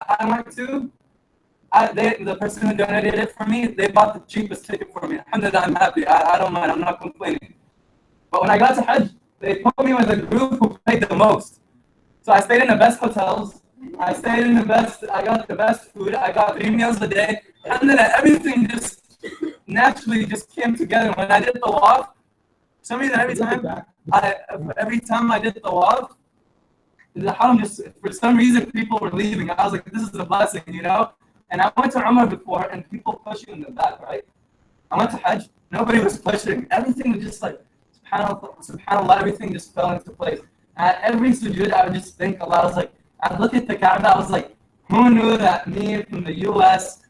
I went to, the person who donated it for me, they bought the cheapest ticket for me. Alhamdulillah, I'm happy. I don't mind. I'm not complaining. But when I got to Hajj, they put me with a group who paid the most. So I stayed in the best hotels. I got the best food. I got 3 meals a day. Alhamdulillah, everything just naturally just came together. When I did the tawaf, for some reason, every time I did the tawaf, the haram just, for some reason, people were leaving. I was like, this is a blessing, you know? And I went to Umrah before, and people push you in the back, right? I went to Hajj, nobody was pushing. Everything was just like, subhanAllah, everything just fell into place. At every sujood, I would just think Allah. I was like, I'd look at the Kaaba, I was like, who knew that me from the US,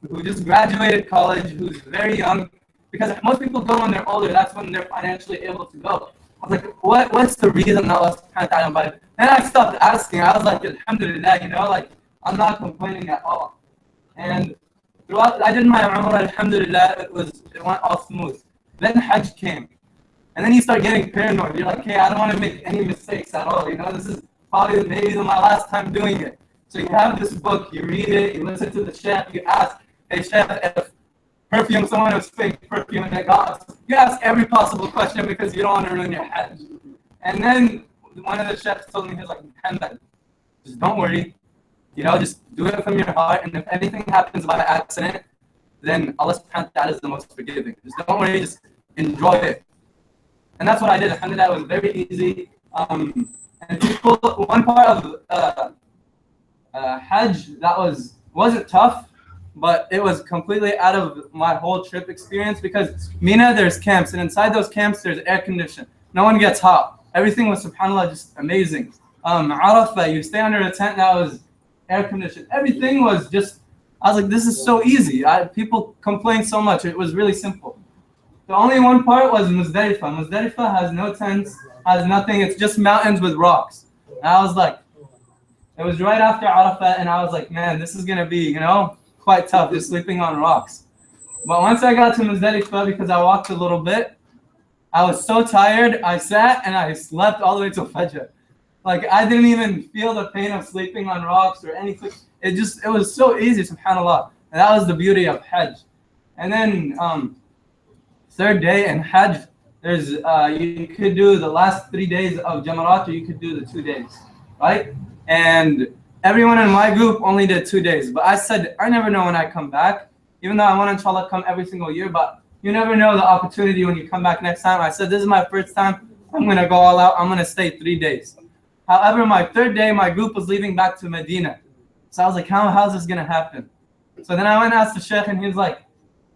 who just graduated college, who's very young, because most people go when they're older, that's when they're financially able to go. I was like, what's the reason Allah subhanahu wa ta'ala invited? Then I stopped asking. I was like, alhamdulillah, you know, like, I'm not complaining at all. And throughout, I did my Umrah, alhamdulillah, it went all smooth. Then Hajj came. And then you start getting paranoid. You're like, hey, I don't want to make any mistakes at all. You know, this is probably maybe my last time doing it. So you have this book, you read it, you listen to the chef, you ask, hey chef, if perfume, someone was fake perfume, and you ask every possible question because you don't want to ruin your Hajj. And then one of the chefs told me, he was like, Muhammad, just don't worry. You know, just do it from your heart, and if anything happens by accident, then Allah subhanahu wa ta'ala is the most forgiving. Just don't worry, just enjoy it. And that's what I did. Alhamdulillah, it was very easy. And people, one part of Hajj that wasn't tough, but it was completely out of my whole trip experience because Mina, there's camps, and inside those camps, there's air conditioning. No one gets hot. Everything was, subhanAllah, just amazing. Arafah, you stay under a tent that was air conditioned. Everything was just, I was like, this is so easy. People complain so much. It was really simple. The only one part was Muzdalifah. Muzdalifah has no tents, has nothing. It's just mountains with rocks. And I was like, it was right after Arafah, and I was like, man, this is going to be, you know, quite tough, just sleeping on rocks. But once I got to Muzdalifah, because I walked a little bit, I was so tired, I sat and I slept all the way till Fajr. Like, I didn't even feel the pain of sleeping on rocks or anything. It was so easy, subhanAllah. And that was the beauty of Hajj. And then, third day in Hajj, there's you could do the last 3 days of Jamarat, or you could do the 2 days, right? And everyone in my group only did 2 days. But I said, I never know when I come back, even though I want to, inshallah, come every single year. But you never know the opportunity when you come back next time. I said, this is my first time. I'm going to go all out. I'm going to stay 3 days. However, my third day, my group was leaving back to Medina. So I was like, how's this going to happen? So then I went and asked the Sheikh, and he was like,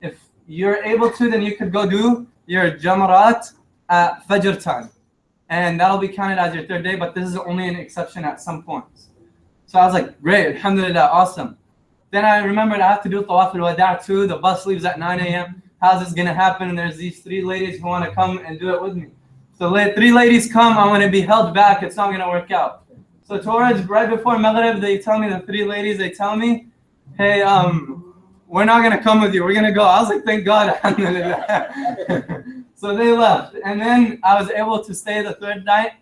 if you're able to, then you could go do your Jamarat at Fajr time. And that'll be counted as your third day, but this is only an exception at some points. So I was like, great, alhamdulillah, awesome. Then I remembered I have to do Tawaf al-Wada' too. The bus leaves at 9 a.m. How's this going to happen? And there's these 3 ladies who want to come and do it with me. So 3 ladies come, I'm going to be held back. It's not going to work out. So towards right before Maghrib, they tell me, the 3 ladies, they tell me, hey, we're not going to come with you. We're going to go. I was like, thank God. So they left. And then I was able to stay the third night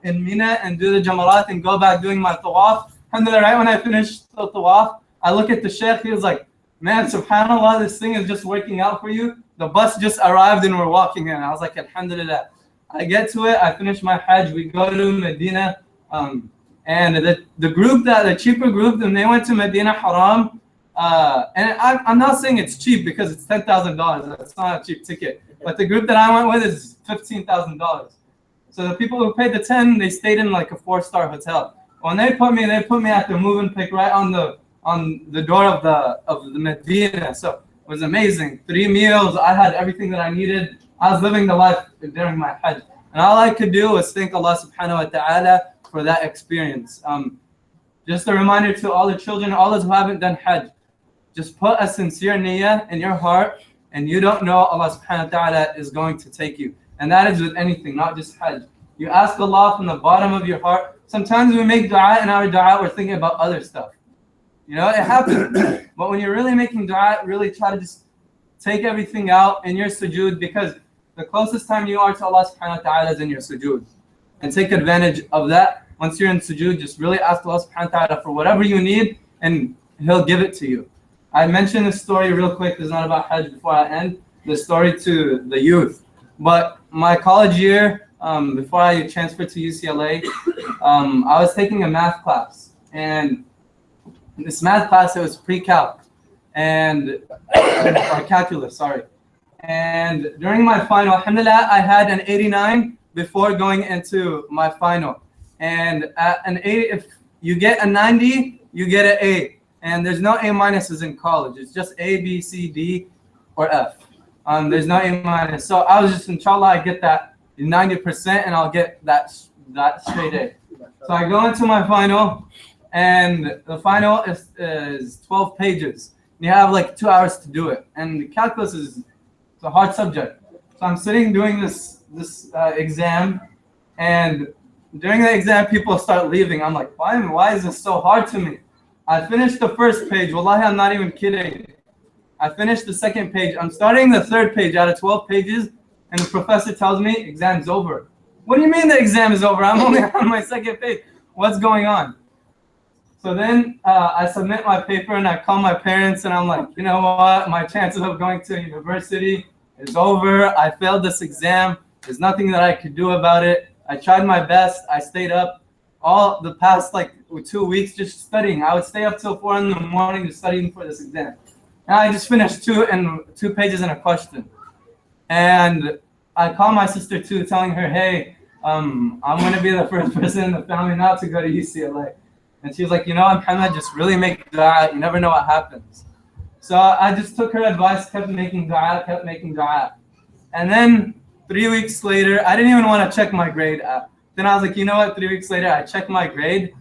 in Mina and do the Jamarat and go back doing my Tawaf. And then right when I finished the Tawaf, I look at the Sheikh. He was like, man, subhanAllah, this thing is just working out for you. The bus just arrived and we're walking in. I was like, alhamdulillah. I get to it. I finish my Hajj. We go to Medina. And the cheaper group, then they went to Medina Haram. And I'm not saying it's cheap because it's $10,000. That's not a cheap ticket. But the group that I went with is $15,000. So the people who paid the 10, they stayed in like a 4-star hotel. When they put me at the move and pick right on the door of the Medina. So it was amazing. 3 meals. I had everything that I needed. I was living the life during my Hajj. And all I could do was thank Allah subhanahu wa ta'ala for that experience. Just a reminder to all the children, all those who haven't done Hajj, just put a sincere niyyah in your heart, and you don't know Allah subhanahu wa ta'ala is going to take you. And that is with anything, not just Hajj. You ask Allah from the bottom of your heart. Sometimes we make dua, and our dua, we're thinking about other stuff. You know, it happens. But when you're really making dua, really try to just take everything out in your sujood, because the closest time you are to Allah subhanahu wa ta'ala is in your sujood. And take advantage of that. once you're in sujood, just really ask Allah subhanahu wa ta'ala for whatever you need, and He'll give it to you. I mentioned this story real quick. This is not about Hajj before I end. The story to the youth. But my college year, before I transferred to UCLA, I was taking a math class. And in this math class, it was pre-calc, or calculus, sorry. And during my final, alhamdulillah, I had an 89 before going into my final. And at an 80, if you get a 90, you get an A. And there's no A minuses in college. It's just A, B, C, D, or F. There's no A minus. So I was just, inshallah, I get that 90% and I'll get that straight A. So I go into my final, and the final is 12 pages. You have like 2 hours to do it. And the calculus is a hard subject. So I'm sitting doing this exam, and during the exam, people start leaving. I'm like, why is this so hard to me? I finished the first page. Wallahi, I'm not even kidding. I finished the second page. I'm starting the third page out of 12 pages, and the professor tells me, exam's over. What do you mean the exam is over? I'm only on my second page. What's going on? So then I submit my paper, and I call my parents, and I'm like, you know what? My chances of going to university is over. I failed this exam. There's nothing that I could do about it. I tried my best. I stayed up all the past 2 weeks just studying. I would stay up till 4 in the morning just studying for this exam. And I just finished two pages and a question. And I call my sister too, telling her, hey, I'm going to be the first person in the family not to go to UCLA. And she was like, you know, Muhammad, just really make dua. You never know what happens. So I just took her advice, kept making dua. And then 3 weeks later, I didn't even want to check my grade app. Then I was like, you know what? 3 weeks later, I checked my grade.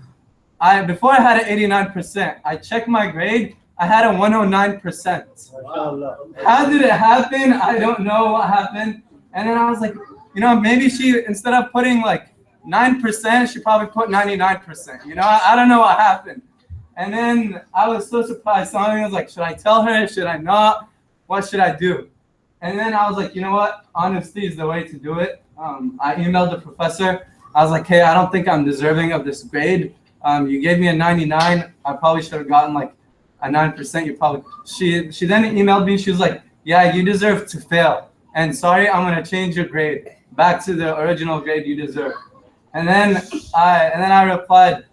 Before I had an 89%. I checked my grade. I had a 109%. How did it happen? I don't know what happened. And then I was like, you know, maybe she, instead of putting 9%, she probably put 99%. You know, I don't know what happened. And then I was so surprised. So I was like, should I tell her? Should I not? What should I do? And then I was like, you know what? Honesty is the way to do it. I emailed the professor. I was like, hey, I don't think I'm deserving of this grade. You gave me a 99. I probably should have gotten a 9%. She then emailed me. She was like, yeah, you deserve to fail. And sorry, I'm going to change your grade back to the original grade you deserve. And then I replied,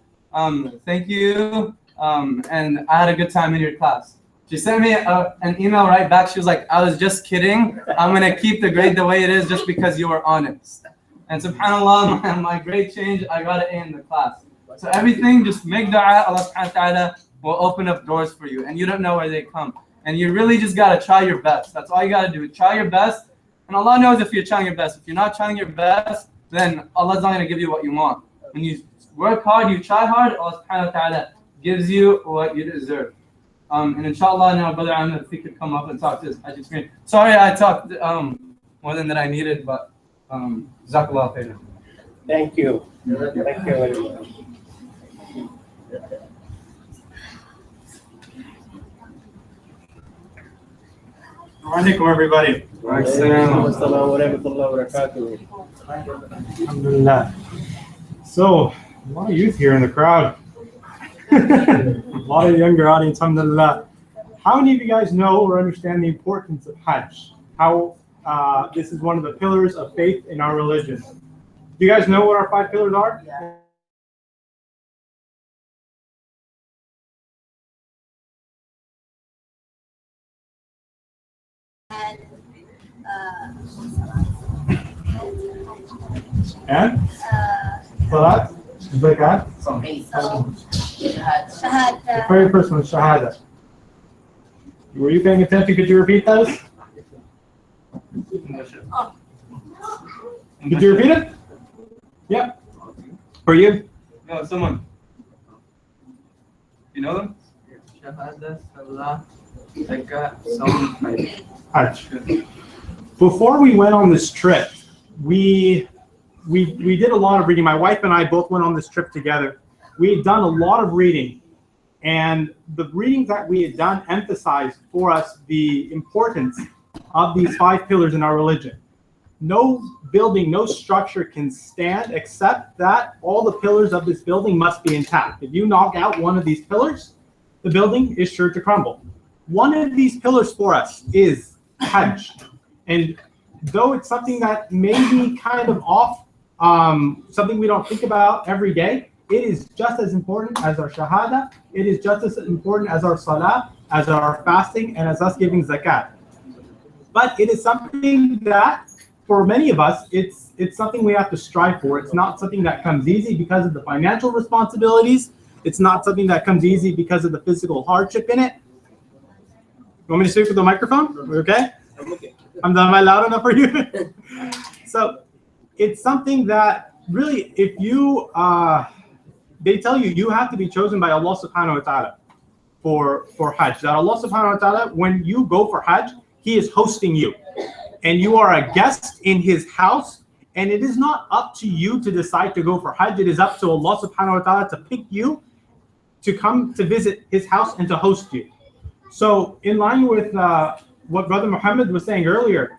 thank you. And I had a good time in your class. She sent me an email right back. She was like, I was just kidding. I'm going to keep the grade the way it is just because you were honest. And subhanAllah, my grade changed. I got an A in the class. So everything, just make dua. Allah subhanahu wa ta'ala will open up doors for you. And you don't know where they come. And you really just got to try your best. That's all you got to do. Try your best. And Allah knows if you're trying your best. If you're not trying your best, then Allah's not going to give you what you want. When you work hard, you try hard, Allah subhanahu wa ta'ala gives you what you deserve. And inshallah, now Brother Ahmed, if he could come up and talk to his Hajj experience. Sorry I talked more than that I needed, but Jazakallah khairan. Thank you. Thank you very much. Alaikum everybody. Alhamdulillah. So, a lot of youth here in the crowd. A lot of younger audience, alhamdulillah. How many of you guys know or understand the importance of Hajj? How this is one of the pillars of faith in our religion. Do you guys know what our 5 pillars are? Yeah. And Salat, Zakat, the very first one is Shahada. Were you paying attention? Could you repeat those? Could you repeat it? Yeah. For you? No, someone. You know them? Shahada, Salah, Zakat, Hajj. Before we went on this trip, we did a lot of reading. My wife and I both went on this trip together. We had done a lot of reading, and the readings that we had done emphasized for us the importance of these 5 pillars in our religion. no building, no structure can stand except that all the pillars of this building must be intact. If you knock out one of these pillars, the building is sure to crumble. One of these pillars for us is Hajj. And though it's something that may be kind of off, something we don't think about every day, it is just as important as our shahada. It is just as important as our salah, as our fasting, and as us giving zakat. But it is something that, for many of us, it's something we have to strive for. It's not something that comes easy because of the financial responsibilities. It's not something that comes easy because of the physical hardship in it. You want me to speak with the microphone? Okay? Am I loud enough for you? So it's something that really, if you, they tell you, you have to be chosen by Allah subhanahu wa ta'ala for Hajj. That Allah subhanahu wa ta'ala, when you go for Hajj, He is hosting you. And you are a guest in His house. And it is not up to you to decide to go for Hajj. It is up to Allah subhanahu wa ta'ala to pick you to come to visit His house and to host you. So in line with what Brother Muhammad was saying earlier,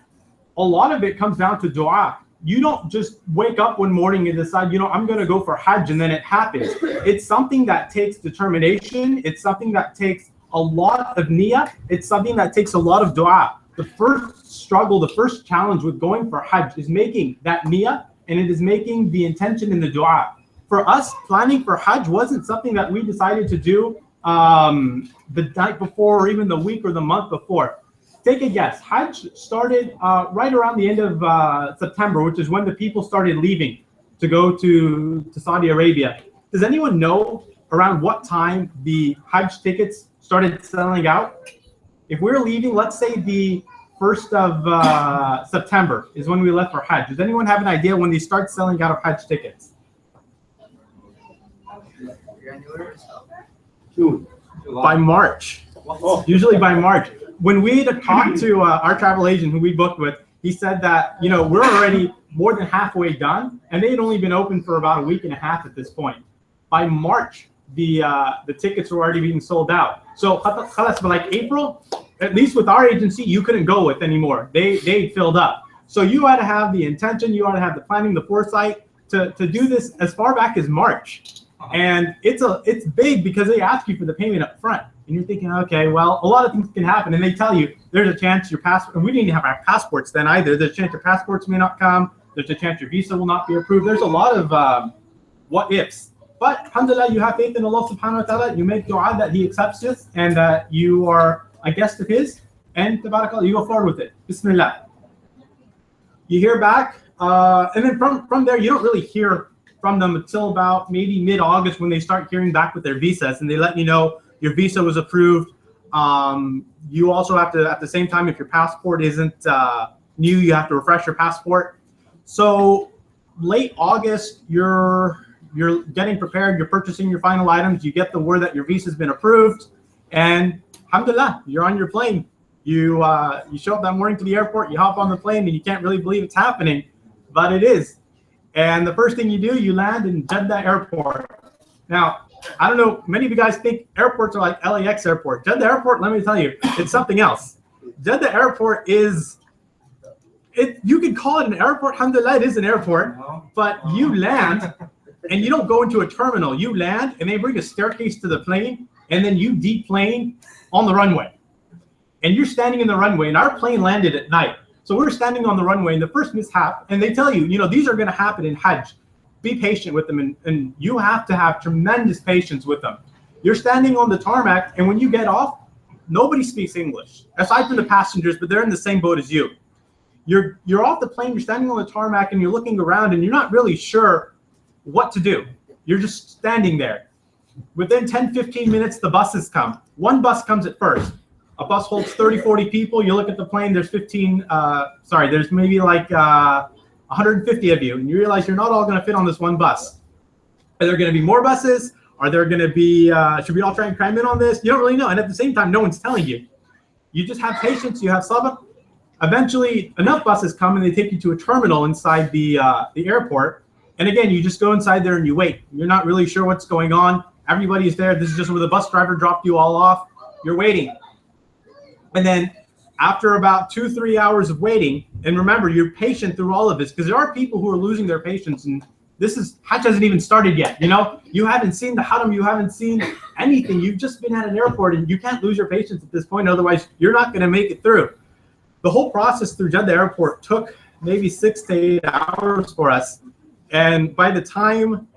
a lot of it comes down to dua. You don't just wake up one morning and decide, I'm going to go for Hajj, and then it happens. It's something that takes determination. It's something that takes a lot of niyyah. It's something that takes a lot of dua. The first struggle, the first challenge with going for Hajj is making that niyyah, and it is making the intention in the dua. For us, planning for Hajj wasn't something that we decided to do the night before or even the week or the month before. Take a guess. Hajj started right around the end of September, which is when the people started leaving to go to Saudi Arabia. Does anyone know around what time the Hajj tickets started selling out? If we're leaving, let's say the 1st of September is when we left for Hajj. Does anyone have an idea when they start selling out of Hajj tickets? June. By March. Usually by March. When we talked to our travel agent who we booked with, he said that, we're already more than halfway done, and they had only been open for about a week and a half at this point. By March, the tickets were already being sold out. So, but like April, at least with our agency, you couldn't go with anymore. They filled up. So you had to have the intention, you had to have the planning, the foresight to do this as far back as March. And it's big because they ask you for the payment up front. And you're thinking, okay, well, a lot of things can happen. And they tell you there's a chance your passport, and we didn't even have our passports then either. There's a chance your passports may not come. There's a chance your visa will not be approved. There's a lot of what ifs. But alhamdulillah, you have faith in Allah subhanahu wa ta'ala. You make dua that He accepts this and that you are a guest of His. And tabarakallah, you go forward with it. Bismillah. You hear back. And then from there, you don't really hear from them until about maybe mid-August when they start hearing back with their visas. And they let you know your visa was approved. You also have to, at the same time, if your passport isn't new, you have to refresh your passport. So late August, you're getting prepared. You're purchasing your final items. You get the word that your visa's been approved, and alhamdulillah, you're on your plane. You show up that morning to the airport. You hop on the plane, and you can't really believe it's happening, but it is. And the first thing you do, you land in Jeddah Airport. Now, I don't know, many of you guys think airports are like LAX Airport. Jeddah Airport, let me tell you, it's something else. Jeddah Airport is, you could call it an airport. Alhamdulillah, it is an airport, but you land and you don't go into a terminal. You land and they bring a staircase to the plane, and then you deplane on the runway. And you're standing in the runway, and our plane landed at night. So we're standing on the runway, and the first mishap, and they tell you, these are going to happen in Hajj. Be patient with them, and you have to have tremendous patience with them. You're standing on the tarmac, and when you get off, nobody speaks English, aside from the passengers, but they're in the same boat as you. You're off the plane, you're standing on the tarmac, and you're looking around, and you're not really sure what to do. You're just standing there. Within 10, 15 minutes, the buses come. One bus comes at first. A bus holds 30, 40 people. You look at the plane, there's there's maybe like 150 of you, and you realize you're not all going to fit on this one bus. Are there going to be more buses? Are there going to be, should we all try and cram in on this? You don't really know. And at the same time, no one's telling you. You just have patience, you have sabr. Eventually, enough buses come and they take you to a terminal inside the airport. And again, you just go inside there and you wait. You're not really sure what's going on. Everybody's there. This is just where the bus driver dropped you all off. You're waiting. And then after about 2-3 hours of waiting, and remember, you're patient through all of this, because there are people who are losing their patience, and Hajj hasn't even started yet, you know? You haven't seen the haram, you haven't seen anything. You've just been at an airport, and you can't lose your patience at this point, otherwise you're not going to make it through. The whole process through Jeddah Airport took maybe 6 to 8 hours for us. And by the time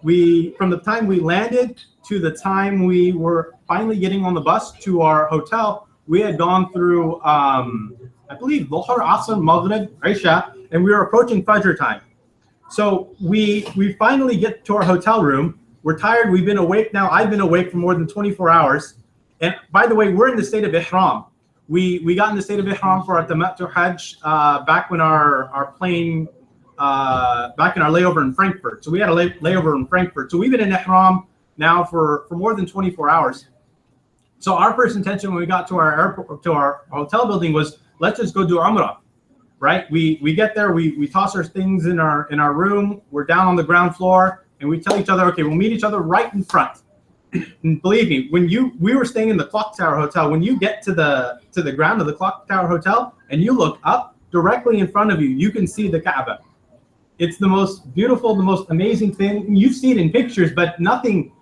from the time we landed to the time we were finally getting on the bus to our hotel, we had gone through, I believe, Dhuhr, Asr, Maghrib, Isha, and we were approaching Fajr time. So we finally get to our hotel room. We're tired. We've been awake now. I've been awake for more than 24 hours. And by the way, we're in the state of Ihram. We got in the state of Ihram for our Tamattu Hajj back when our plane, back in our layover in Frankfurt. So we had a layover in Frankfurt. So we've been in Ihram now for more than 24 hours. So our first intention when we got to our airport, to our hotel building, was let's just go do Umrah, right? We get there, we toss our things in our room. We're down on the ground floor, and we tell each other, okay, we'll meet each other right in front. And believe me, we were staying in the Clock Tower Hotel. When you get to the ground of the Clock Tower Hotel and you look up directly in front of you, you can see the Kaaba. It's the most beautiful, the most amazing thing. You see it in pictures, but nothing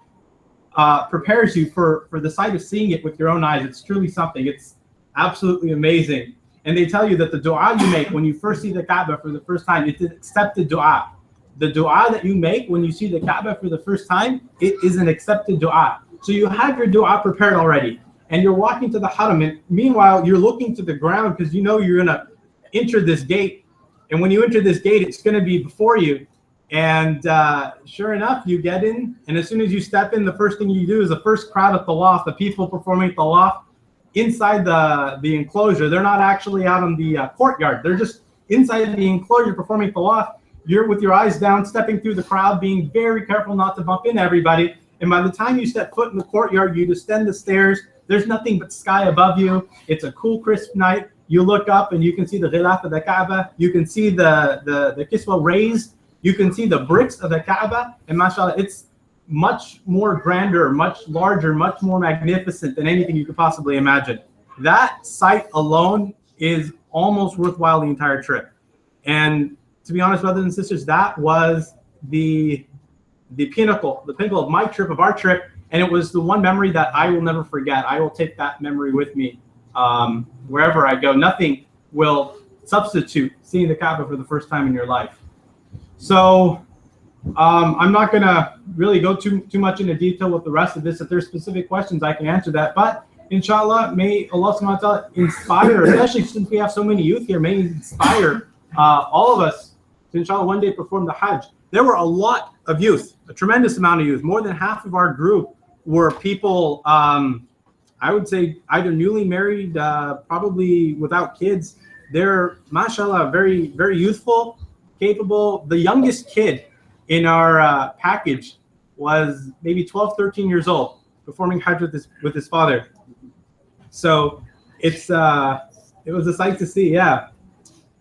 prepares you for the sight of seeing it with your own eyes. It's truly something. It's absolutely amazing. And they tell you that the dua you make when you first see the Kaaba for the first time, it's an accepted dua. The dua that you make when you see the Kaaba for the first time, it is an accepted dua. So you have your dua prepared already, and you're walking to the haram, and meanwhile you're looking to the ground because you know you're gonna enter this gate. And when you enter this gate, it's gonna be before you. And sure enough, you get in, and as soon as you step in, the first thing you do is the first crowd of tawaf, the people performing tawaf inside the enclosure. They're not actually out in the courtyard. They're just inside the enclosure performing tawaf. You're with your eyes down, stepping through the crowd, being very careful not to bump into everybody. And by the time you step foot in the courtyard, you descend the stairs. There's nothing but sky above you. It's a cool, crisp night. You look up and you can see the ghilaf of the Kaaba. You can see the kiswa raised. You can see the bricks of the Kaaba. And mashallah, it's much more grander, much larger, much more magnificent than anything you could possibly imagine. That sight alone is almost worthwhile the entire trip. And to be honest, brothers and sisters, that was the pinnacle of my trip, of our trip, and it was the one memory that I will never forget. I will take that memory with me wherever I go. Nothing will substitute seeing the Kaaba for the first time in your life. So I'm not going to really go too much into detail with the rest of this. If there's specific questions, I can answer that. But inshallah, may Allah subhanahu wa ta'ala inspire, especially since we have so many youth here, may inspire all of us to inshallah one day perform the Hajj. There were a lot of youth, a tremendous amount of youth. More than half of our group were people, I would say, either newly married, probably without kids. They're, mashallah, very, very youthful, capable. The youngest kid in our package was maybe 12, 13 years old, performing Hajj with his father. So it was a sight to see, yeah.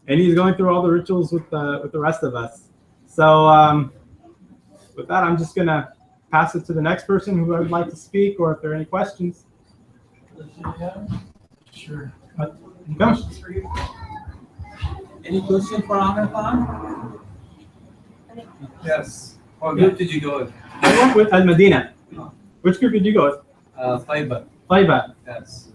And he's going through all the rituals with the rest of us. So with that, I'm just gonna pass it to the next person who would like to speak, or if there are any questions. Sure. Questions for you? Any question for Amir Khan? Yes. What group did you go with? I went with Al Medina. Which group did you go with? Taiba. Taiba. Yes.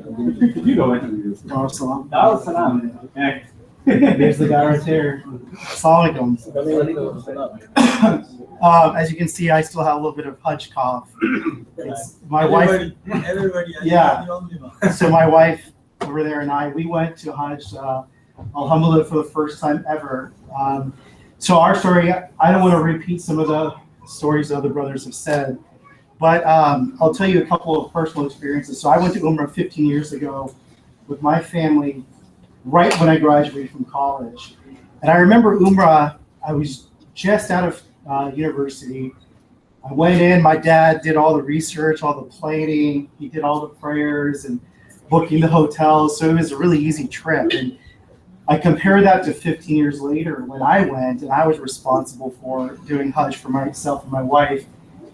Which group did you go with? Dar es Salaam. Dar es Salaam. Okay. There's the guy right there. Assalamu alaikum. As you can see, I still have a little bit of Hajj cough. It's my wife. Everybody. Yeah. So my wife over there and I, we went to Hajj, alhamdulillah, for the first time ever. So our story, I don't want to repeat some of the stories other brothers have said, but I'll tell you a couple of personal experiences. So I went to Umrah 15 years ago with my family, right when I graduated from college. And I remember Umrah, I was just out of university. I went in, my dad did all the research, all the planning, he did all the prayers and booking the hotels. So it was a really easy trip. And I compare that to 15 years later when I went and I was responsible for doing Hajj for myself and my wife,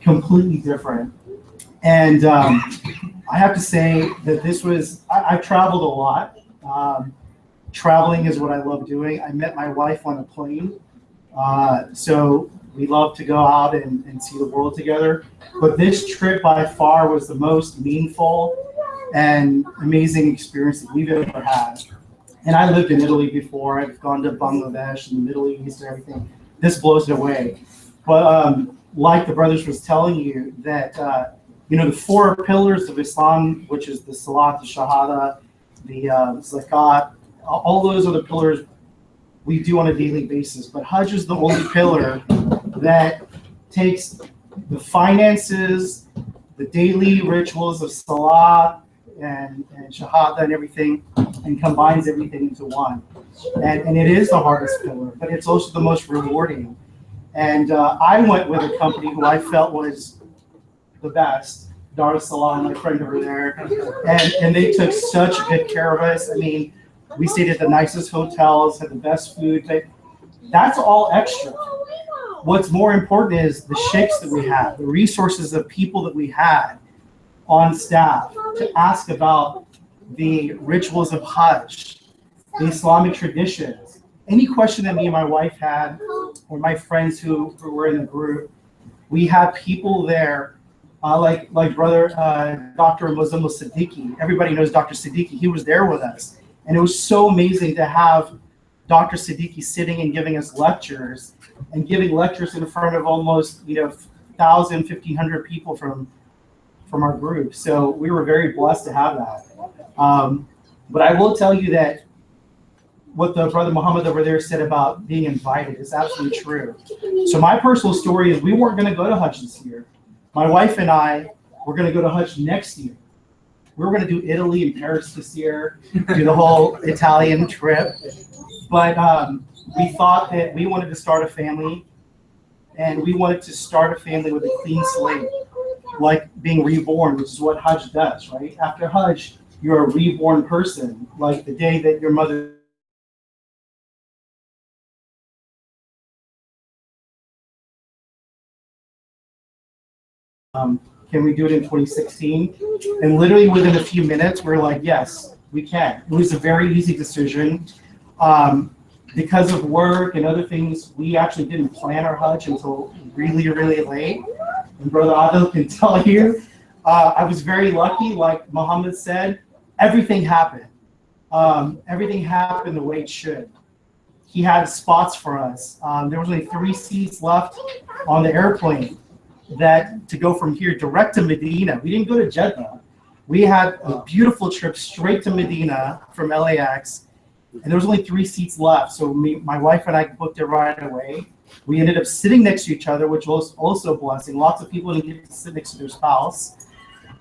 completely different. And I have to say that this was, I've traveled a lot. Traveling is what I love doing. I met my wife on a plane. So we love to go out and see the world together. But this trip by far was the most meaningful and amazing experience that we've ever had. And I lived in Italy before. I've gone to Bangladesh and the Middle East and everything. This blows it away. But like the brothers was telling you, that the 4 pillars of Islam, which is the Salat, the Shahada, the Zakat, all those other pillars we do on a daily basis. But Hajj is the only pillar that takes the finances, the daily rituals of Salat and Shahada and everything, and combines everything into one. And it is the hardest pillar, but it's also the most rewarding. And I went with a company who I felt was the best, Dar es Salaam, my friend over there, and they took such good care of us. I mean, we stayed at the nicest hotels, had the best food. That's all extra. What's more important is the sheikhs that we had, the resources of people that we had on staff to ask about the rituals of Hajj, the Islamic traditions. Any question that me and my wife had, or my friends who were in the group, we had people there, like brother Dr. Muslim Siddiqui. Everybody knows Dr. Siddiqui. He was there with us. And it was so amazing to have Dr. Siddiqui sitting and giving us lectures, and giving lectures in front of almost 1,000, 1,500 people from our group. So we were very blessed to have that. But I will tell you that what the brother Muhammad over there said about being invited is absolutely true. So my personal story is we weren't going to go to Hajj this year. My wife and I were going to go to Hajj next year. We were going to do Italy and Paris this year, do the whole Italian trip. But we thought that we wanted to start a family, and we wanted to start a family with a clean slate, like being reborn, which is what Hajj does, right? After Hajj, you're a reborn person, like the day that your mother can we do it in 2016? And literally within a few minutes, we're like, yes, we can. It was a very easy decision. Because of work and other things, we actually didn't plan our Hajj until really, really late. And Brother Adil can tell you, I was very lucky. Like Muhammad said, everything happened. Everything happened the way it should. He had spots for us. There was only 3 seats left on the airplane to go from here direct to Medina. We didn't go to Jeddah. We had a beautiful trip straight to Medina from LAX, and there was only 3 seats left. So my wife and I booked it right away. We ended up sitting next to each other, which was also a blessing. Lots of people didn't get to sit next to their spouse.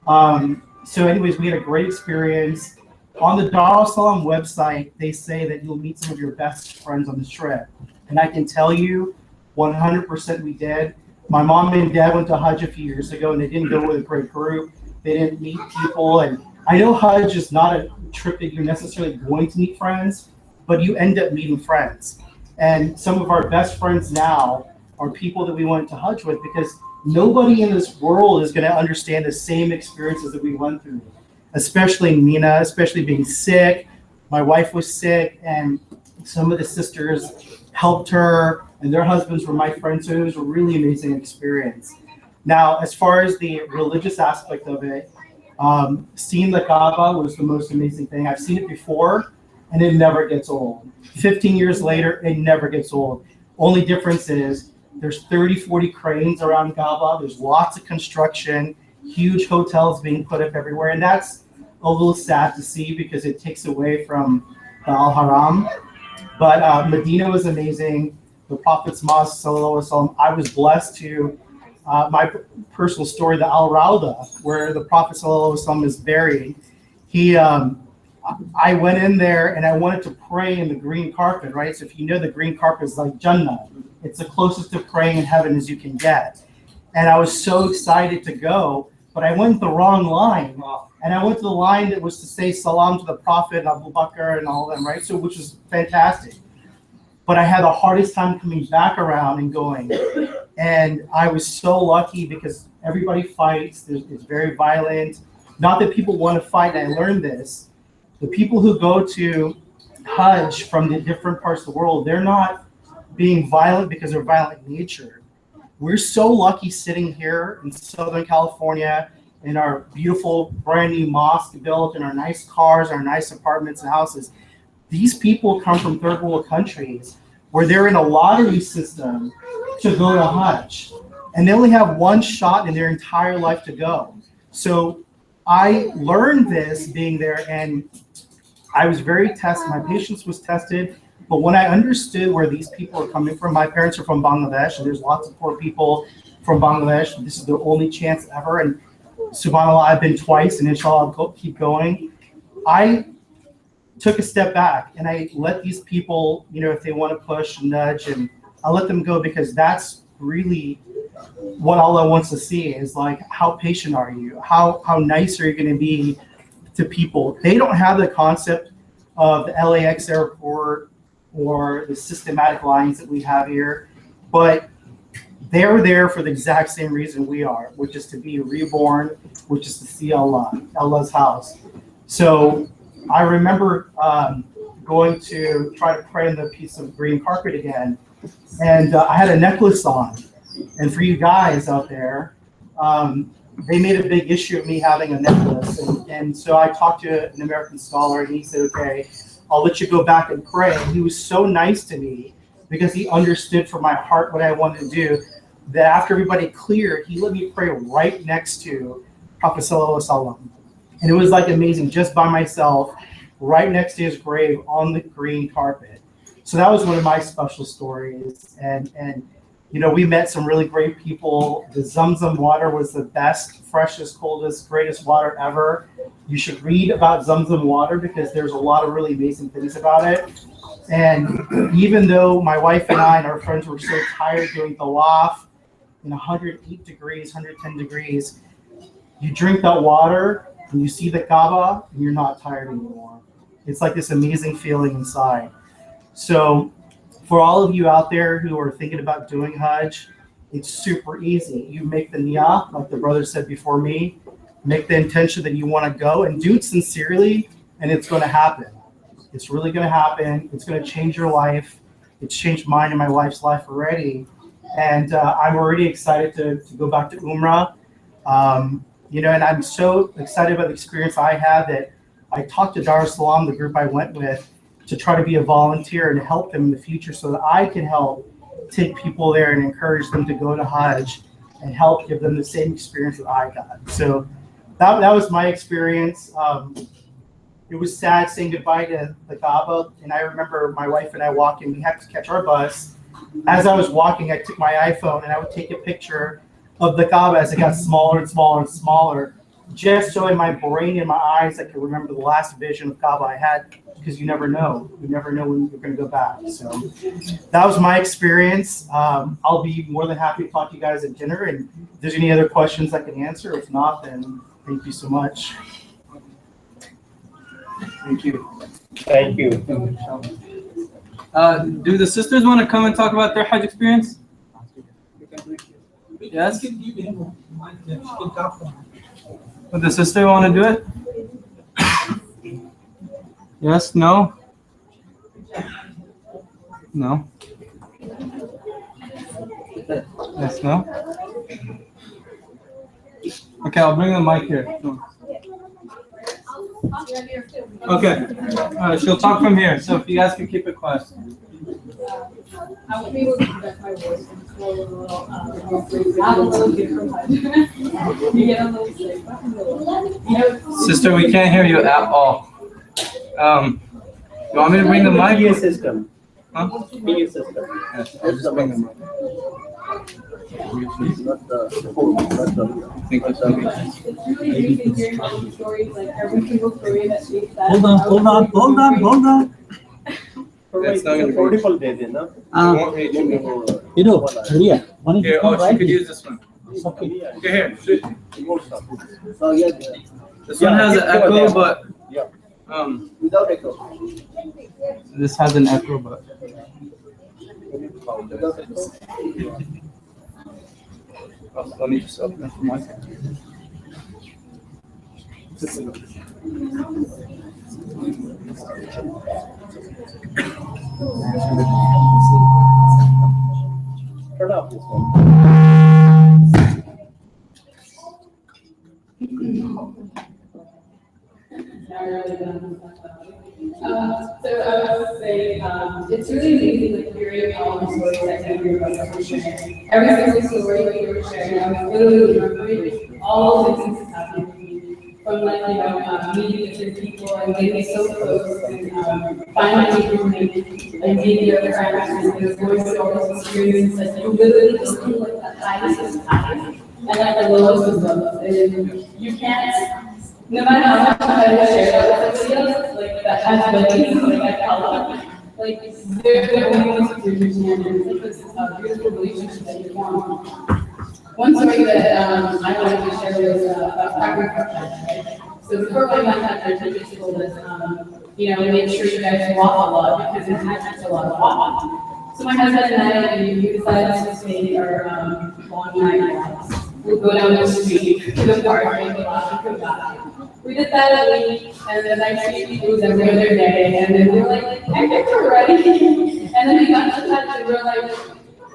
So anyways, we had a great experience. On the Dar es Salaam website, they say that you'll meet some of your best friends on this trip. And I can tell you, 100% we did. My mom and dad went to Hajj a few years ago, and they didn't go with a great group. They didn't meet people. And I know Hajj is not a trip that you're necessarily going to meet friends, but you end up meeting friends. And some of our best friends now are people that we went to Hajj with, because nobody in this world is going to understand the same experiences that we went through, especially Mina, especially being sick. My wife was sick, and some of the sisters helped her, and their husbands were my friends, so it was a really amazing experience. Now, as far as the religious aspect of it, seeing the Kaaba was the most amazing thing. I've seen it before, and it never gets old. 15 years later, it never gets old. Only difference is there's 30, 40 cranes around Kaaba. There's lots of construction, huge hotels being put up everywhere, and that's a little sad to see because it takes away from the Al-Haram. But Medina was amazing. The Prophet's Mosque, sallallahu alaihi wasallam. I was blessed to, my personal story, the Al-Rawda, where the Prophet sallallahu alaihi wasallam is buried. I went in there and I wanted to pray in the green carpet, right? So if you know, the green carpet is like Jannah. It's the closest to praying in heaven as you can get. And I was so excited to go, but I went the wrong line. And I went to the line that was to say salam to the Prophet, Abu Bakr, and all of them, right? So, which was fantastic. But I had the hardest time coming back around and going. And I was so lucky because everybody fights. It's very violent. not that people want to fight, and I learned this, the people who go to Hajj from the different parts of the world, they're not being violent because they're violent in nature. We're so lucky sitting here in Southern California in our beautiful brand new mosque built, in our nice cars, our nice apartments and houses. These people come from third world countries where they're in a lottery system to go to Hajj. And they only have one shot in their entire life to go. So I learned this being there, and I was very tested. My patience was tested. But when I understood where these people are coming from, my parents are from Bangladesh, and there's lots of poor people from Bangladesh. This is their only chance ever. And subhanAllah, I've been twice, and inshallah, I'll keep going. I took a step back, and I let these people, if they want to push and nudge, and I'll let them go, because that's really what Allah wants to see, is like, how patient are you? How nice are you going to be to people? They don't have the concept of the LAX airport or the systematic lines that we have here, but they're there for the exact same reason we are, which is to be reborn, which is to see Allah's house. So I remember going to try to pray on the piece of green carpet again, and I had a necklace on. And for you guys out there, they made a big issue of me having a necklace. And so I talked to an American scholar, and he said, okay, I'll let you go back and pray. And he was so nice to me because he understood from my heart what I wanted to do, that after everybody cleared, he let me pray right next to Prophet Sallallahu Alaihi Wasallam. And it was like amazing, just by myself, right next to his grave on the green carpet. So that was one of my special stories. And we met some really great people. The Zamzam water was the best, freshest, coldest, greatest water ever. You should read about Zamzam water because there's a lot of really amazing things about it. And even though my wife and I and our friends were so tired doing tawaf in 108 degrees, 110 degrees, you drink that water and you see the Kaaba and you're not tired anymore. It's like this amazing feeling inside. So for all of you out there who are thinking about doing Hajj, it's super easy. You make the niyah, like the brother said before me, make the intention that you want to go, and do it sincerely, and it's going to happen. It's really going to happen. It's going to change your life. It's changed mine and my wife's life already. And I'm already excited to go back to Umrah. And I'm so excited about the experience I had that I talked to Dar es Salaam, the group I went with, to try to be a volunteer and help them in the future so that I can help take people there and encourage them to go to Hajj and help give them the same experience that I got. So that was my experience. It was sad saying goodbye to the Kaaba, and I remember my wife and I walking. We had to catch our bus. As I was walking, I took my iPhone and I would take a picture of the Kaaba as it got smaller and smaller and smaller, just so in my brain and my eyes I could remember the last vision of Kaaba I had, because you never know. You never know when you're going to go back. So that was my experience. I'll be more than happy to talk to you guys at dinner, and if there's any other questions I can answer. If not, then thank you so much. Thank you. Thank you. Do the sisters want to come and talk about their Hajj experience? Yes? Would the sister want to do it? Yes? No? No? Yes? No? Okay, I'll bring the mic here. Okay. She'll talk from here, so if you guys can keep it quiet. I won't be able to project my voice and it's a little, I'm a little different. You get a little sick. Sister, we can't hear you at all. You want me to bring the mic? PA system. Huh? PA system. Yes, I'll just bring the mic. Not the phone, not the. Thank you so much. It's really amazing hearing all the stories, like every single story that she said. Hold on. It's not gonna Portable did it, no? Maria, why don't you Here, come she right could here? use this one. It's okay. Here. Shoot. So yeah, This one has an echo, but without echo. this has an echo, but. Without echo. Let me just open it for my Turn off this one. So I would say it's really amazing like hearing all the stories that you were sharing. Every single story that you were sharing, I was literally remembering all the things that happened to me. From like, meeting different people and getting so close and finding people and being your friends and going through all those experiences that you literally just feel like the highest is high and like the lowest is low. And you can't, no matter how much I share that with somebody else, like that has been like I call them, like they're the only ones who understand and it's like this beautiful relationship that you form. One story that I wanted to share was about parking for Hajj. So before going on Hajj, our teacher told us, make sure you guys walk a lot because in Hajj it's a lot of walking. So my husband and I, we decided to take our long night walks. We'll go down the street to the park, make a lot, and come back. We did that a week, and then next week it was every other day, and then we were like, I think we're ready. And then we got to Hajj, and we were like,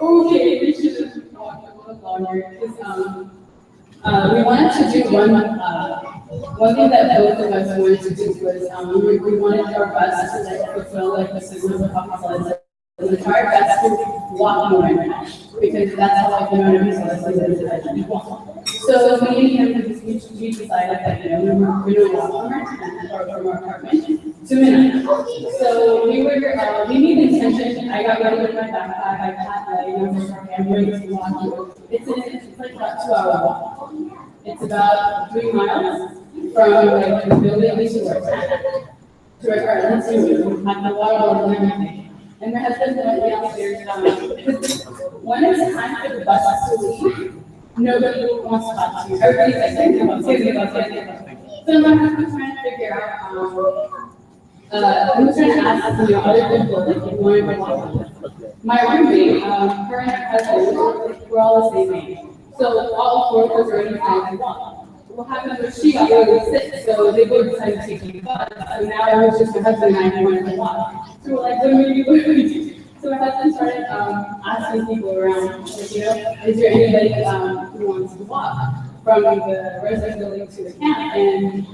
okay, we should walk longer because we wanted to do one thing that both of us wanted to do was we wanted our bus to like fulfill like the signals of Prophet the entire bus to walk more because that's how like so me and him we decided that we were going to walk from our apartment 2 minutes. So we made the intention. I got ready with my backpack. I packed I'm ready to walk. It's like about 2 hour walk. It's about 3 miles from like the building to our apartment. So we packed the water and everything. And my husband went downstairs because when it's time for the bus to leave, nobody wants to talk to you. Everybody's like thinking about something. So my husband's trying to figure out I'm trying to ask other people like if one of my roommate, her and her husband, we're all the same age. So all 4 of us are in the same walk. What happened was she got really sick, so they both decided to take the bus. So now it was just my husband and I who wanted to walk. So we're like, what do we do? So my husband started asking people around, like, is there anybody who wants to walk from the resident building to the camp? And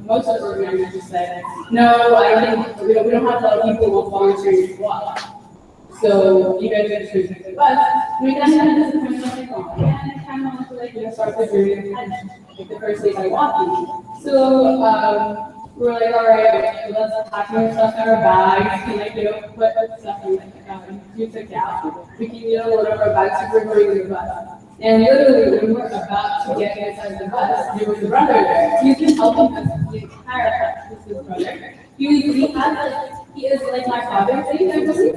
most of the organizers just said, no, I think we don't have a lot of people who will volunteer to walk. So you guys are just going to take the bus. We kind of had this kind of like, start the journey of Hajj, like the first day by walking. So we're like, all right, let's pack our stuff in our bags and put stuff in you took out. We can load up our bags if we're going to the bus. And literally, when we were about to get inside the bus, there was a brother there. He's been helping us the entire time. This is his brother. He is like my father's age, I believe.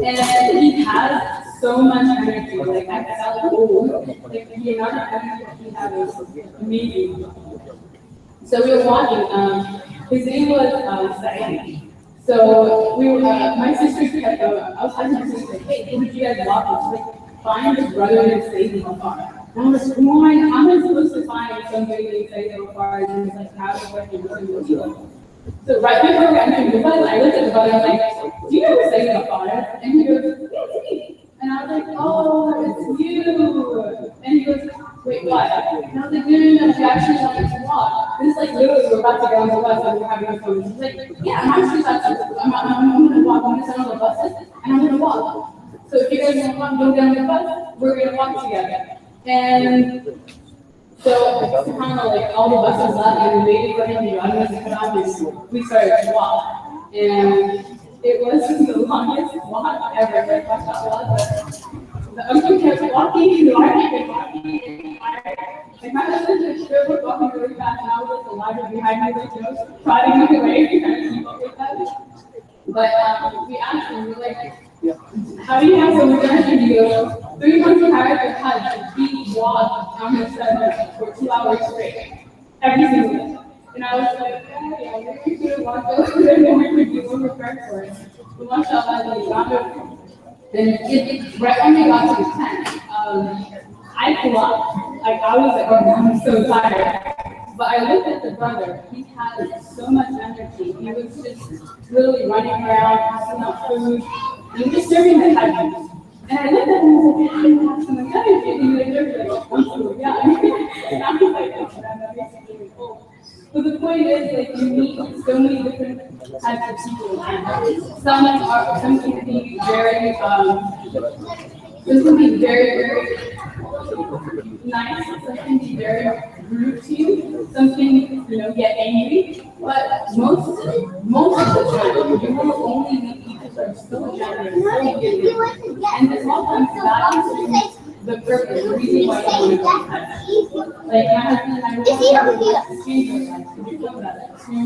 And he has so much energy. Like I felt old. Like the amount of energy that he had was amazing. So we were walking. His name was Saeed. So we were. My sister kept going. I was asking my sister, hey, did you guys walk? She's like, find his brother and Saeed in the car. And I was like, why? How am I supposed to find somebody named Saeed in the car? And he's like, how do I do this? So right before we entered the bus, I looked at the brother and I was like, do you know who Saeed in the car? And he goes, it's me. And I was like, oh, it's you. And he goes, wait, what? And I was like, no, you actually wanted to walk. This is like literally, we're about to get on the bus and we're having a phone. He's like, yeah, I'm actually about to, I'm going to walk. I'm going to sit on the buses and I'm going to walk. So if you guys want to walk, don't get on the bus, we're going to walk together. And so kind of like all the buses left and we waited for him to run us to put on this. We started to walk. And it was the longest walk ever. Like, what that was. The uncle kept walking, and walking. Like my husband was walking really fast, and I was like the ladder behind me, like trotting away to kind of keep up with them. But we asked him, we're like, how do you have so much energy? He goes, 3 months prior to Hajj, he walked on his treadmill for 2 hours straight, every single day. And I was like, yeah, maybe we should have walked over there, and we could be more prepared for it. But mashallah, we got over. And right when we got to the tent, I flopped. Like I was like, oh, I'm so tired. But I looked at the brother, he had so much energy. He was just literally running around, passing out food. He was just serving the hajj. And I looked at him and was like, I have some energy. And he was like, I'm so young. And I was like, oh, that makes me really old. So the point is, like, you meet so many different types of people. Some can be very, some can be very nice. Some can be very rude to you. Some can, get angry. But most of the time, you will only meet people who are so generous, so giving, and this all comes back to the purpose, the reason why you want to be. Like, my husband and I were talking about we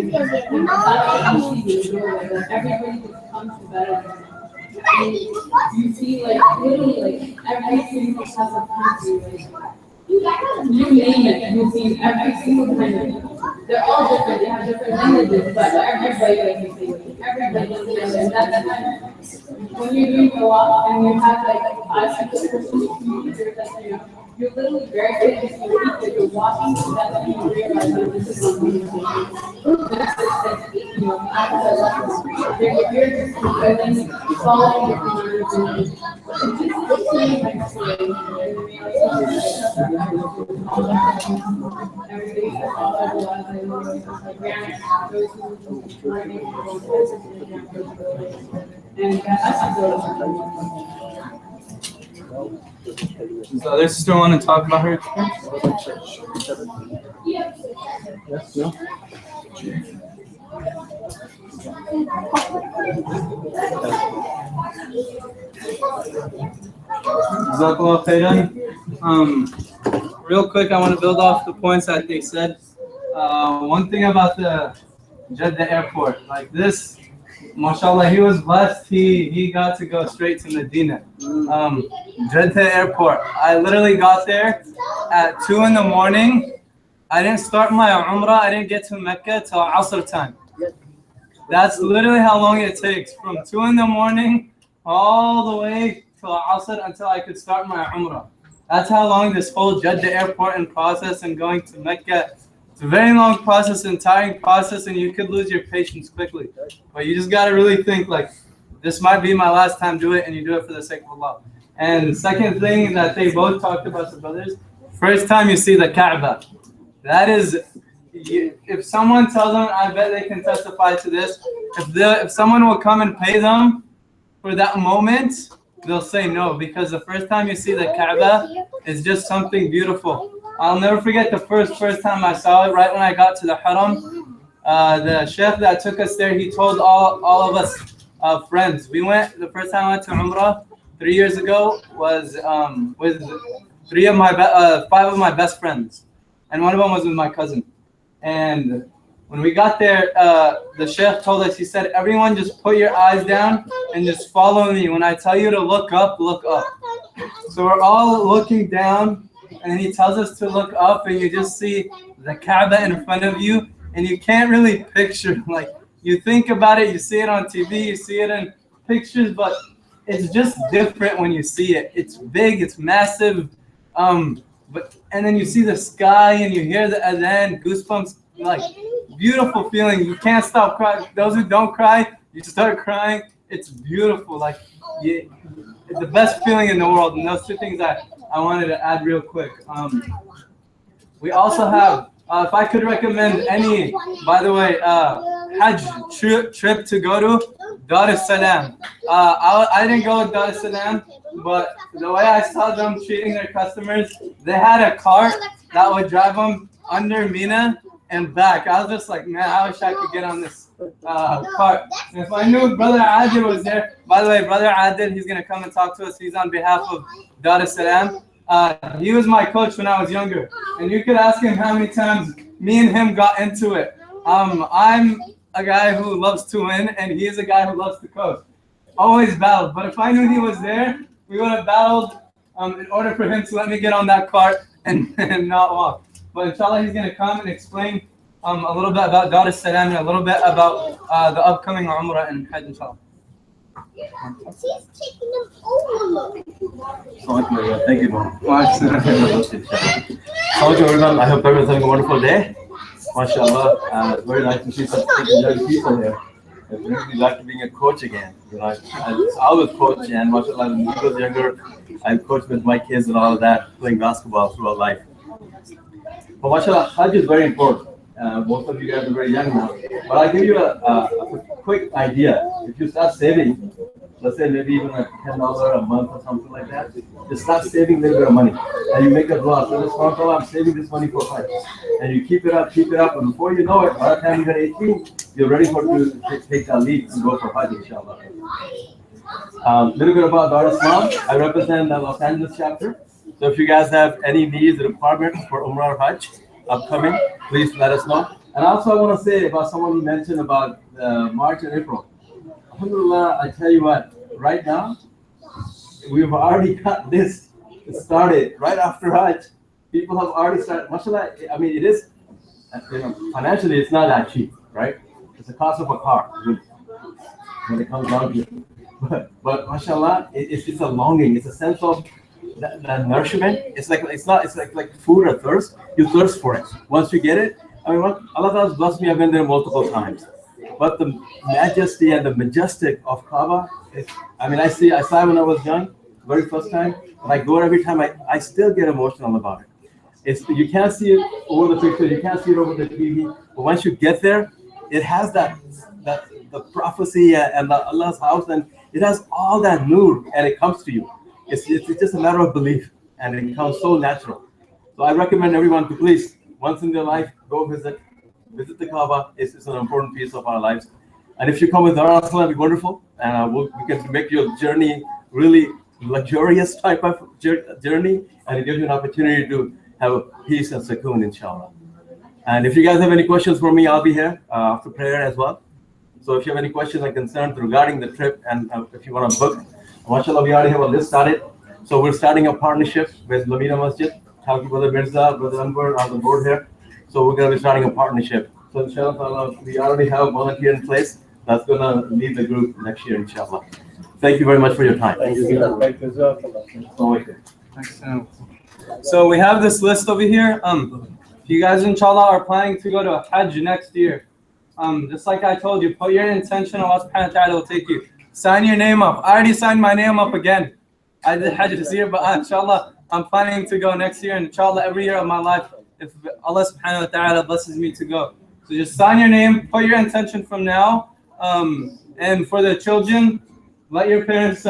feel that we wanted to everybody just comes to better. And you see, like, literally, like, every single type of country, like, you name it, you've seen every single kind of people. They're all different, they have different languages, but everybody like the same. Everybody is the same. And that's kind when you're doing a lot and you have like 5 people communicators that you're literally very good at people that you're walking to that and you realize that this is what you're you're just and then following the community. Does the other sister want to talk about her experience? Yes, no? Jazakallah khairan. Real quick, I want to build off the points that they said. One thing about the Jeddah airport, like this, mashallah, he was blessed. He got to go straight to Medina. Jeddah airport. I literally got there at 2 in the morning. I didn't start my Umrah. I didn't get to Mecca till Asr time. That's literally how long it takes, from 2 in the morning all the way till Asr until I could start my Umrah. That's how long this whole Jeddah airport and process and going to Mecca. It's a very long process, an tiring process, and you could lose your patience quickly. But you just got to really think, like, this might be my last time do it, and you do it for the sake of Allah. And the second thing that they both talked about, the brothers, first time you see the Kaaba. That is, if someone tells them, I bet they can testify to this. If someone will come and pay them for that moment, they'll say no, because the first time you see the Kaaba is just something beautiful. I'll never forget the first time I saw it, right when I got to the Haram. The chef that took us there, he told all of us friends. We went, the first time I went to Umrah 3 years ago was with 5 of my best friends. And one of them was with my cousin. And when we got there, the chef told us, he said, everyone just put your eyes down and just follow me. When I tell you to look up, look up. So we're all looking down, and he tells us to look up, and you just see the Kaaba in front of you, and you can't really picture, like, you think about it, you see it on TV, you see it in pictures, but it's just different when you see it. It's big, it's massive, and then you see the sky, and you hear the adhan, goosebumps, like, beautiful feeling. You can't stop crying. Those who don't cry, you start crying. It's beautiful, like, it's the best feeling in the world. And those 2 things I wanted to add real quick. We also have, if I could recommend any, by the way, Hajj trip to go to, Dar es Salaam. I didn't go to Dar es Salaam, but the way I saw them treating their customers, they had a cart that would drive them under Mina and back. I was just like, man, I wish I could get on this cart. And if I knew Brother Adil was there, by the way, Brother Adil, he's going to come and talk to us. He's on behalf of Dar es Salaam. He was my coach when I was younger. And you could ask him how many times me and him got into it. I'm a guy who loves to win, and he is a guy who loves to coach. Always battled. But if I knew he was there, we would have battled in order for him to let me get on that cart and not walk. But inshallah, he's going to come and explain a little bit about Dar es Salaam and a little bit about the upcoming Umrah and Hajj, inshallah. She's taking them over. Thank you, Mohd. Everyone. I hope everyone's having a wonderful day. MashaAllah. Very nice to see such young people here. It's really like to being a coach again. You know, I was coach, and MashaAllah, when I was younger, I coached with my kids and all of that, playing basketball throughout life. But MashaAllah, Hajj is very important. Most of you guys are very young now. But I'll give you a quick idea. If you start saving, let's say maybe even like $10 a month or something like that, just start saving a little bit of money. And you make a dua. So this month, I'm saving this money for Hajj. And you keep it up, and before you know it, by the time you get 18, you're ready to take that leap and go for Hajj, inshallah. Little bit about Dar Islam. I represent the Los Angeles chapter. So if you guys have any needs or requirements for Umrah or Hajj upcoming, please let us know. And also I want to say about someone who mentioned about March and April. Alhamdulillah, I tell you what, right now, we've already got this started right after Hajj. People have already started. MashaAllah, I mean, it is, financially, it's not that cheap, right? It's the cost of a car when it comes down to it. But MashaAllah, it's a longing. It's a sense of that nourishment. It's like food or thirst. You thirst for it. Once you get it, I mean, Allah has blessed me. I've been there multiple times. But the majesty and the majestic of Kaaba, I saw it when I was young, very first time. When I go every time, I still get emotional about it. You can't see it over the picture, you can't see it over the TV. But once you get there, it has the prophecy and the Allah's house, and it has all that nur, and it comes to you. It's just a matter of belief, and it becomes so natural. So I recommend everyone to please, once in their life, go visit the Kaaba. It's an important piece of our lives. And if you come with Dar Islam, it'll be wonderful. And we can make your journey really luxurious type of journey. And it gives you an opportunity to have peace and sukoon, inshallah. And if you guys have any questions for me, I'll be here after prayer as well. So if you have any questions and concerns regarding the trip, and if you want to book, MashaAllah, we already have a list started. So we're starting a partnership with Lamina Masjid. Talking Brother Mirza, Brother Anwar on the board here. So we're going to be starting a partnership. So inshallah, we already have a volunteer in place that's going to lead the group next year, inshallah. Thank you very much for your time. Thank you. So we have this list over here. If you guys, inshallah, are planning to go to Hajj next year, just like I told you, put your intention, Allah subhanahu wa ta'ala will take you. Sign your name up. I already signed my name up again. I did Hajj this year, but inshallah, I'm planning to go next year, and inshallah, every year of my life, if Allah subhanahu wa ta'ala blesses me to go. So just sign your name, put your intention from now. And for the children, let your parents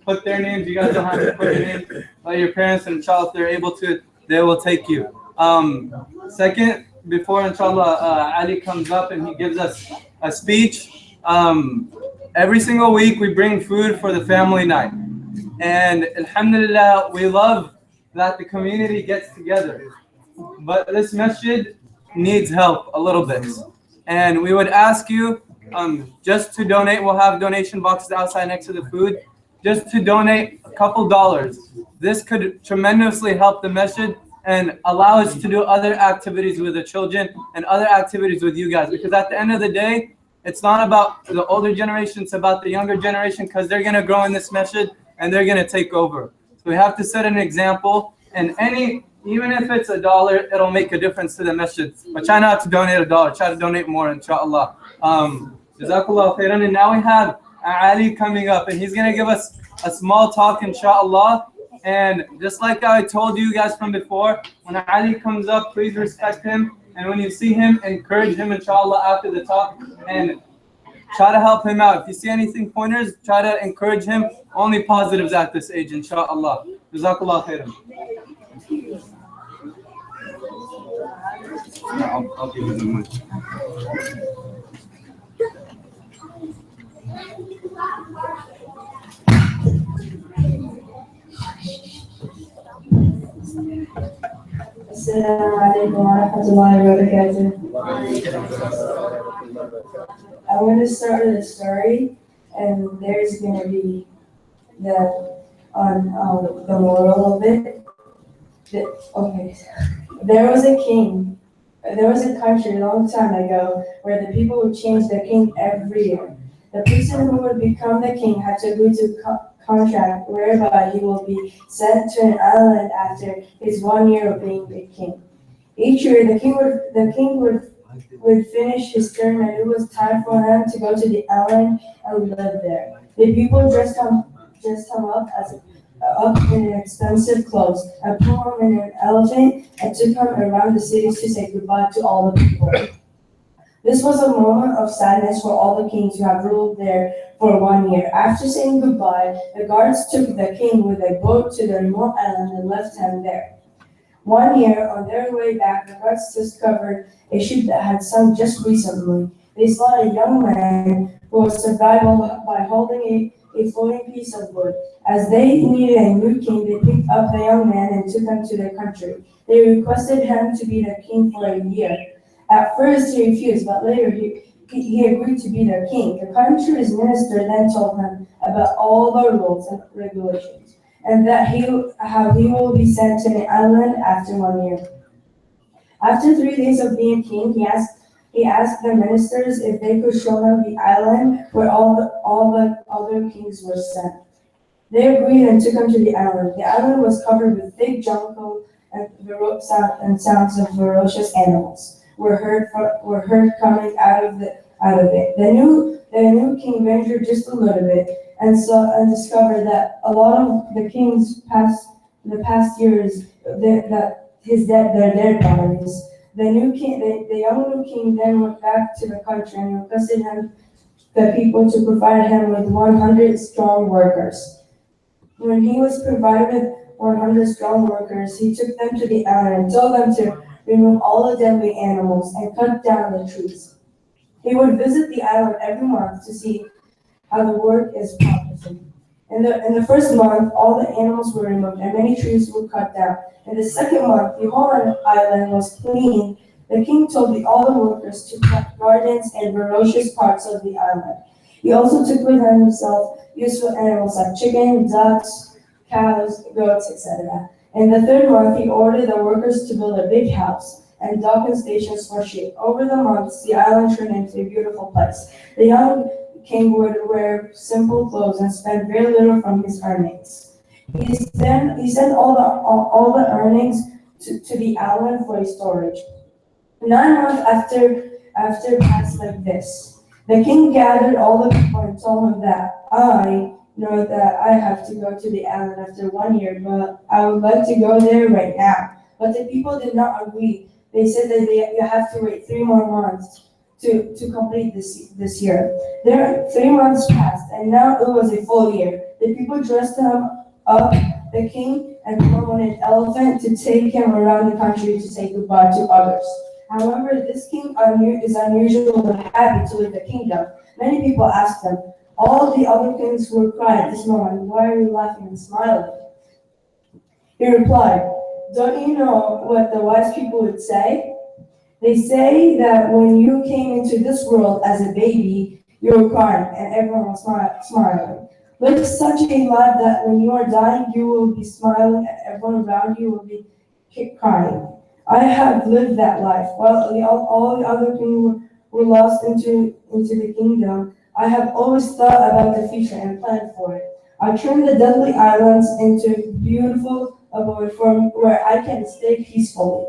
put their names. You guys don't have to put your name. Let your parents, and inshallah, if they're able to, they will take you. Second, before inshallah Ali comes up and he gives us a speech, every single week we bring food for the family night. And alhamdulillah, we love that the community gets together. But this masjid needs help a little bit. And we would ask you just to donate. We'll have donation boxes outside next to the food. Just to donate a couple dollars. This could tremendously help the masjid and allow us to do other activities with the children and other activities with you guys. Because at the end of the day, it's not about the older generation, it's about the younger generation, because they're going to grow in this masjid and they're going to take over. So we have to set an example, and even if it's $1, it'll make a difference to the masjid. But try not to donate $1, try to donate more, inshallah. Jazakallah khairan. And now we have Ali coming up, and he's going to give us a small talk, inshallah. And just like I told you guys from before, when Ali comes up, please respect him. And when you see him, encourage him, inshallah, after the talk. And try to help him out. If you see anything pointers, try to encourage him. Only positives at this age, inshallah. Jazakallah khairan. I'll give you the mic. Assalamu alaikum wa rahmatullahi wa barakatuh. I'm going to start with a story, and there's going to be the moral of it. Okay, there was a country a long time ago where the people would change the king every year. The person who would become the king had to agree to contract whereby he will be sent to an island after his 1 year of being a king. Each year, the king would finish his term, and it was time for him to go to the island and live there. The people dressed him up in expensive clothes and put him in an elephant and took him around the cities to say goodbye to all the people. This was a moment of sadness for all the kings who have ruled there for 1 year. After saying goodbye, the guards took the king with a boat to the remote island and left him there. 1 year, on their way back, the guards discovered a ship that had sunk just recently. They saw a young man who was survived by holding a floating piece of wood. As they needed a new king, they picked up the young man and took him to their country. They requested him to be their king for a year. At first he refused, but later he agreed to be their king. The country's minister then told him about all the rules and regulations, and that how he will be sent to an island after 1 year. After 3 days of being king, he asked the ministers if they could show him the island where all the other kings were sent. They agreed and took him to the island. The island was covered with thick jungle and sounds of ferocious animals were heard coming out of it. The new king ventured just a little bit and discovered that a lot of the kings the past years their dead bodies. The young new king then went back to the country and requested the people to provide him with 100 strong workers. When he was provided with 100 strong workers, he took them to the island and told them to remove all the deadly animals and cut down the trees. He would visit the island every month to see how the work is progressing. In the first month, all the animals were removed and many trees were cut down. In the second month, the whole island was cleaned. The king told all the workers to cut gardens and ferocious parts of the island. He also took with himself useful animals like chickens, ducks, cows, goats, etc. In the third month, he ordered the workers to build a big house and docking stations for sheep. Over the months, the island turned into a beautiful place. The young king would wear simple clothes and spend very little from his earnings. He sent all the earnings to the island for storage. 9 months after passed like this, the king gathered all the people and told them that I know that I have to go to the island after 1 year, but I would like to go there right now. But the people did not agree. They said that you have to wait 3 more months to complete this year. 3 months passed, and now it was a full year. The people dressed him up, the king, and put him on an elephant to take him around the country to say goodbye to others. However, this king is unusually happy to leave the kingdom. Many people asked him, all the other kings were quiet at this moment. Why are you laughing and smiling? He replied, don't you know what the wise people would say? They say that when you came into this world as a baby, you were crying and everyone was smiling. Live such a life that when you are dying, you will be smiling and everyone around you will be crying. I have lived that life. While all the other kings were lost into the kingdom, I have always thought about the future and planned for it. I turned the deadly islands into beautiful abode from where I can stay peacefully.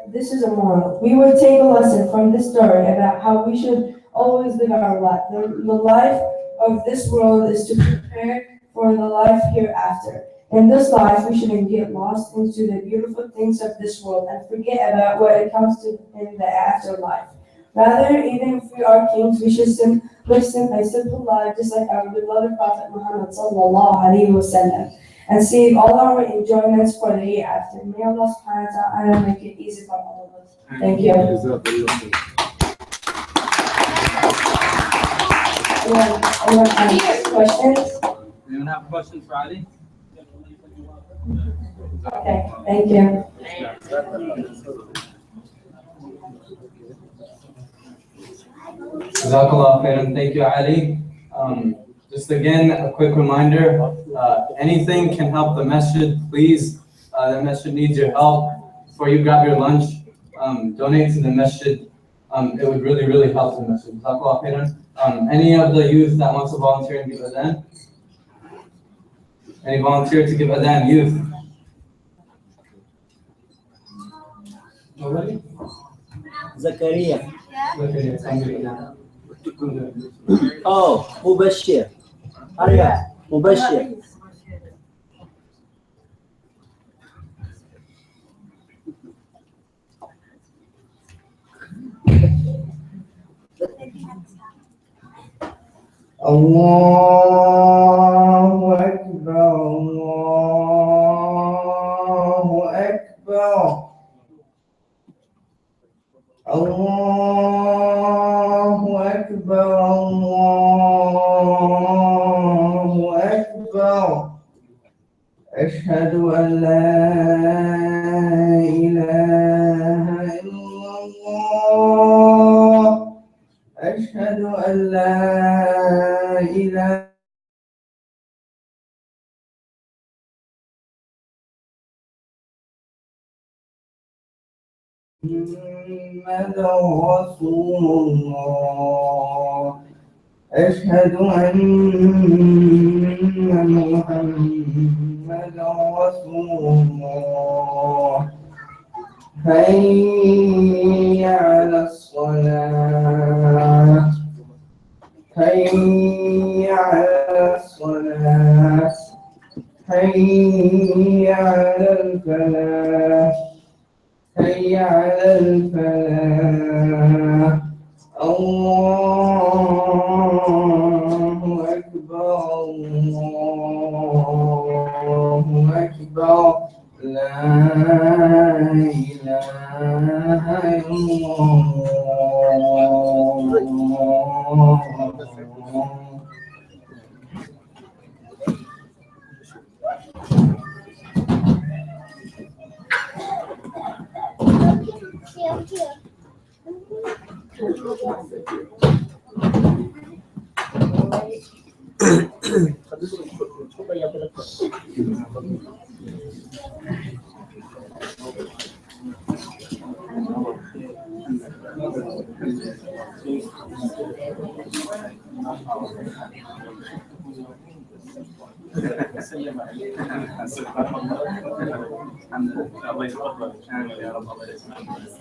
This is a moral. We would take a lesson from this story about how we should always live our life. The life of this world is to prepare for the life hereafter. In this life, we shouldn't get lost into the beautiful things of this world and forget about what it comes to in the afterlife. Rather, even if we are kings, we should live a simple life, just like our beloved Prophet Muhammad ﷺ, and save all our enjoyments for the hereafter. May Allah subhanahu wa ta'ala make it easy for all of us. Thank you. Anyone have questions? Anyone have questions for Ali? Okay, thank you. Jazakallah khairan. Thank you, Ali. Just again, a quick reminder, anything can help the masjid, please. The masjid needs your help. Before you grab your lunch, donate to the masjid. it would really, really help the message. Any of the youth that wants to volunteer and give adhan? Any volunteer to give adhan, youth? Nobody? Zakaria. Okay, alhamdulillah. Oh, Mubashir. Arya, Mubashir. Allahu Akbar, Allahu Akbar, Allahu Akbar, Allahu Akbar. Ashhadu an la ilaha illallah. Ashhadu an la ilaha محمد رسول الله. أشهد أن محمد رسول الله. حي على الصلاة، حي على الصلاة، حي على الفلاح، حي على الفلاح. الله أكبر، الله أكبر. لا إله إلا الله. الله يتقبل يا رب. الله يسلمك.